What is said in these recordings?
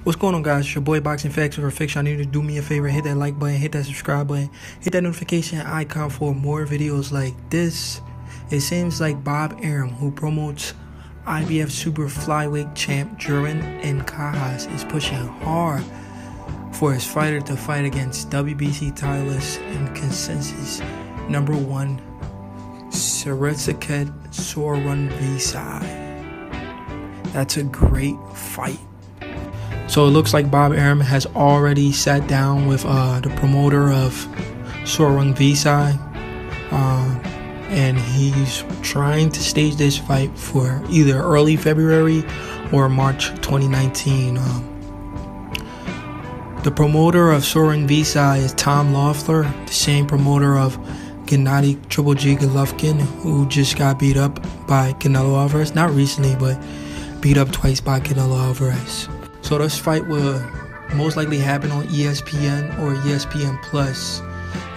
What's going on, guys? It's your boy Boxing Facts over Fiction. I need you to do me a favor, hit that like button, hit that subscribe button, hit that notification icon for more videos like this. It seems like Bob Arum, who promotes IBF Super Flyweight champ Jerwin Ancajas, is pushing hard for his fighter to fight against WBC titleist and consensus #1 Srisaket Sor Rungvisai. That's a great fight. So it looks like Bob Arum has already sat down with the promoter of Sor Rungvisai, and he's trying to stage this fight for either early February or March 2019. The promoter of Sor Rungvisai is Tom Loeffler, the same promoter of Gennady Triple G Golovkin, who just got beat up by Canelo Alvarez. Not recently, but beat up twice by Canelo Alvarez. So this fight will most likely happen on ESPN or ESPN Plus.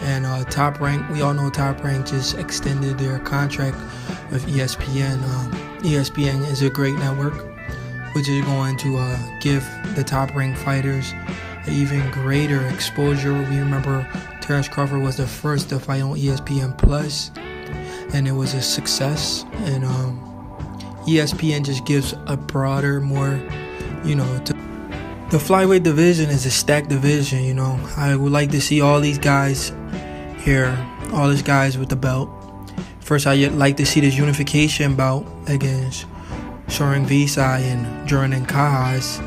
And Top Rank, we all know Top Rank just extended their contract with ESPN. ESPN is a great network, which is going to give the Top Rank fighters even greater exposure. We remember Terrence Crawford was the first to fight on ESPN Plus, and it was a success. And ESPN just gives a broader, more, the flyweight division is a stacked division. I would like to see all these guys here, all these guys with the belt. First, I'd like to see this unification bout against Sor Rungvisai and Jerwin Ancajas,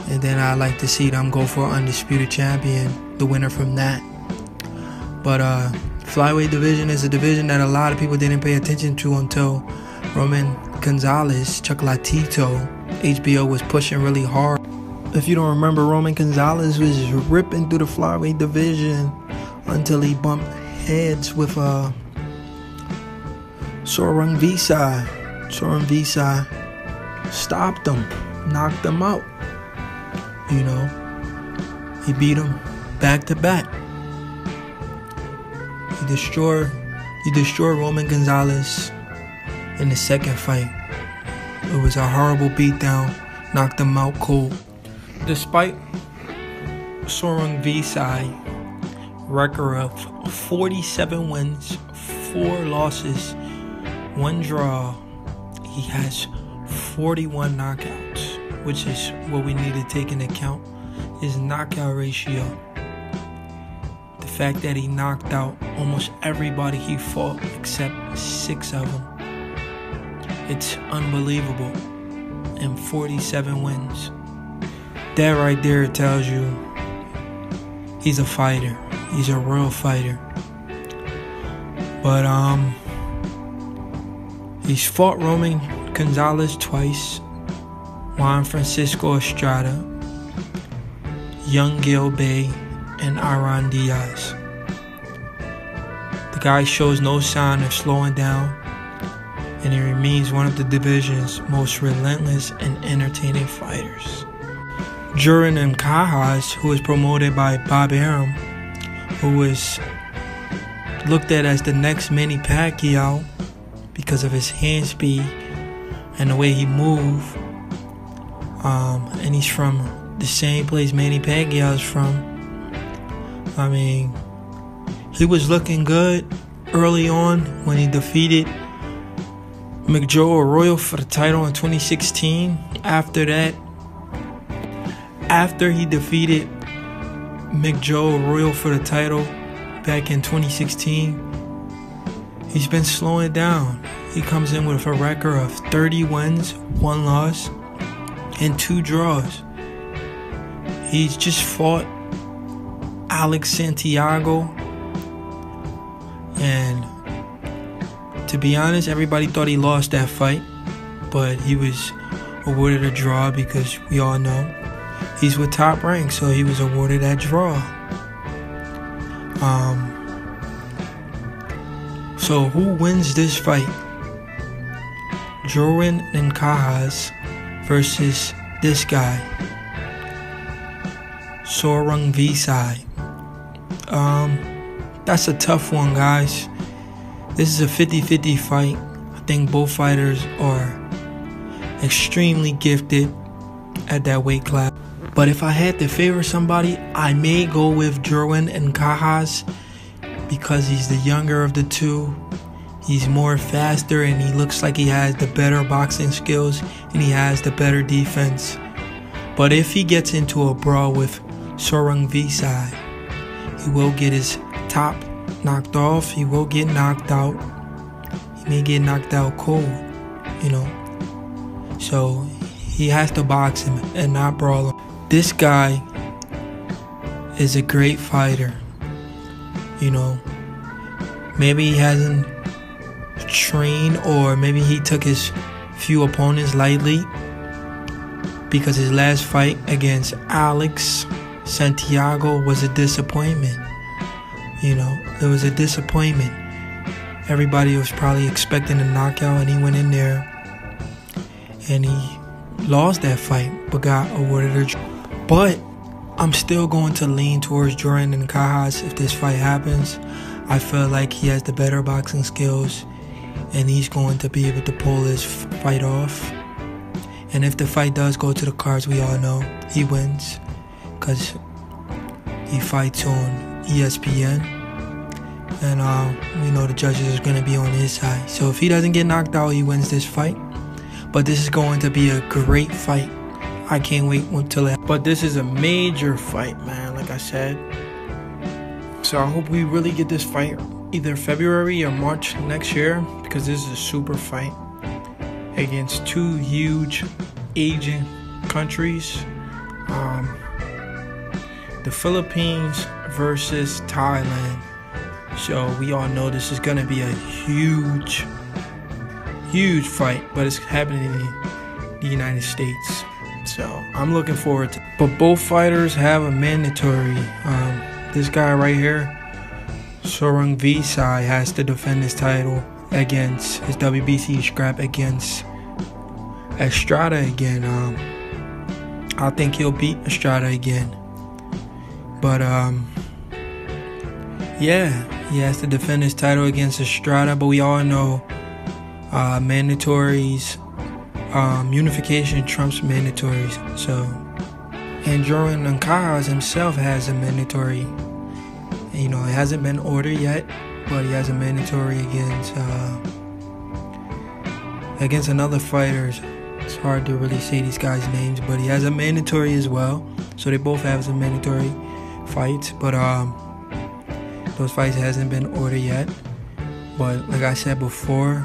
and then I'd like to see them go for undisputed champion, the winner from that. But flyweight division is a division that a lot of people didn't pay attention to until Roman Gonzalez, Chocolatito, HBO was pushing really hard. If you don't remember, Roman Gonzalez was ripping through the flyweight division until he bumped heads with Sor Rungvisai. Sor Rungvisai stopped him, knocked him out. He beat him back to back. He destroyed Roman Gonzalez in the second fight. It was a horrible beatdown, knocked him out cold. Despite Sor Rungvisai record of 47 wins, 4 losses, 1 draw, he has 41 knockouts, which is what we need to take into account, his knockout ratio. The fact that he knocked out almost everybody he fought except 6 of them. It's unbelievable. And 47 wins. That right there tells you he's a fighter. He's a real fighter. But he's fought Roman Gonzalez twice, Juan Francisco Estrada, Young Gil Bay, and Aaron Diaz. The guy shows no sign of slowing down, and he remains one of the division's most relentless and entertaining fighters. Jerwin Ancajas, who is promoted by Bob Arum, who is looked at as the next Manny Pacquiao because of his hand speed and the way he moves. And he's from the same place Manny Pacquiao is from. He was looking good early on when he defeated McJoe Arroyo for the title in 2016. After he defeated McJoe Arroyo for the title back in 2016, he's been slowing down. He comes in with a record of 30 wins, 1 loss, and 2 draws. He's just fought Alex Santiago, and to be honest, everybody thought he lost that fight, but he was awarded a draw because we all know he's with Top Rank, so he was awarded that draw. So who wins this fight? Jerwin Ancajas versus this guy, Sor Rungvisai. That's a tough one, guys. This is a 50-50 fight. I think both fighters are extremely gifted at that weight class. But if I had to favor somebody, I may go with Jerwin Ancajas because he's the younger of the two. He's more faster and he looks like he has the better boxing skills and he has the better defense. But if he gets into a brawl with Sor Rungvisai, he will get his top knocked off. He will get knocked out. He may get knocked out cold, you know. So he has to box him and not brawl him. This guy is a great fighter, you know. Maybe he hasn't trained, or maybe he took his few opponents lightly, because his last fight against Alex Santiago was a disappointment. You know, it was a disappointment. Everybody was probably expecting a knockout, and he went in there and he lost that fight, but got awarded a. But I'm still going to lean towards Jerwin Ancajas if this fight happens. I feel like he has the better boxing skills, and he's going to be able to pull this fight off. And if the fight does go to the cards, we all know he wins, because he fights on ESPN, and we know the judges are going to be on his side. So if he doesn't get knocked out, he wins this fight. But this is going to be a great fight. I can't wait until it. But this is a major fight, man, like I said. So I hope we really get this fight either February or March next year, because this is a super fight against two huge Asian countries. The Philippines versus Thailand. So we all know this is going to be a huge fight, but it's happening in the United States. So I'm looking forward to it. But both fighters have a mandatory. This guy right here, Sor Rungvisai, has to defend his title against his WBC scrap against Estrada again. I think he'll beat Estrada again. But yeah, he has to defend his title against Estrada. But we all know mandatories, unification trumps mandatories. So, and Jerwin Ancajas himself has a mandatory. You know, it hasn't been ordered yet, but he has a mandatory against another fighter. It's hard to really say these guys' names, but he has a mandatory as well. So they both have some mandatory fights, but those fights hasn't been ordered yet. But like I said before,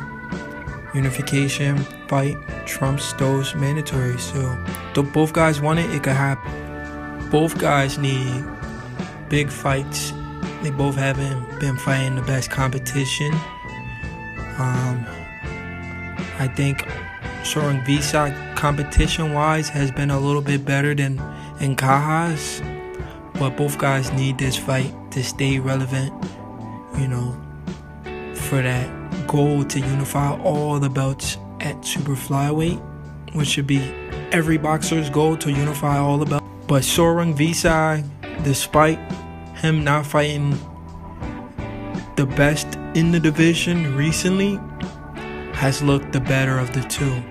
unification fight trumps those mandatories. So both guys want it, it could happen. Both guys need big fights. They both haven't been fighting the best competition. I think Sor Rungvisai, competition-wise, has been a little bit better than Ancajas. But both guys need this fight to stay relevant, you know, for that goal to unify all the belts at super flyweight, which should be every boxer's goal, to unify all the belts. But Sor Rungvisai, despite him not fighting the best in the division recently, has looked the better of the two.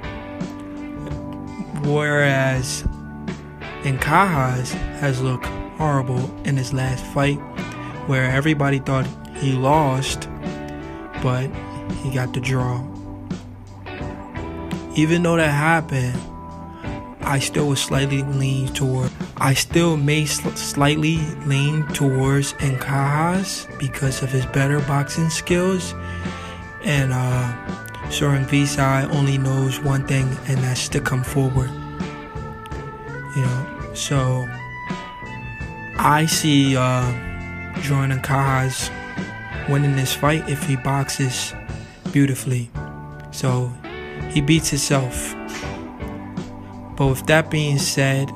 Whereas Ancajas has looked horrible in his last fight, where everybody thought he lost, but he got the draw. Even though that happened, I still may slightly lean towards Ancajas because of his better boxing skills. And Sor Rungvisai only knows one thing, and that's to come forward. You know, so I see Jerwin Ancajas winning this fight if he boxes beautifully. So he beats himself. But with that being said,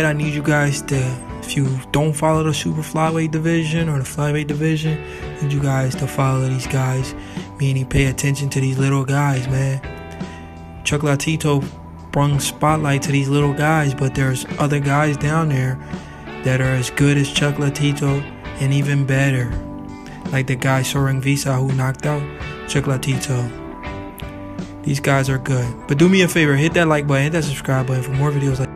I need you guys to, if you don't follow the super flyweight division or the flyweight division, I need you guys to follow these guys, meaning pay attention to these little guys, man. Chocolatito brung spotlight to these little guys, but there's other guys down there that are as good as Chocolatito and even better, like the guy Sor Rungvisai who knocked out Chocolatito. These guys are good. But do me a favor, hit that like button, hit that subscribe button for more videos like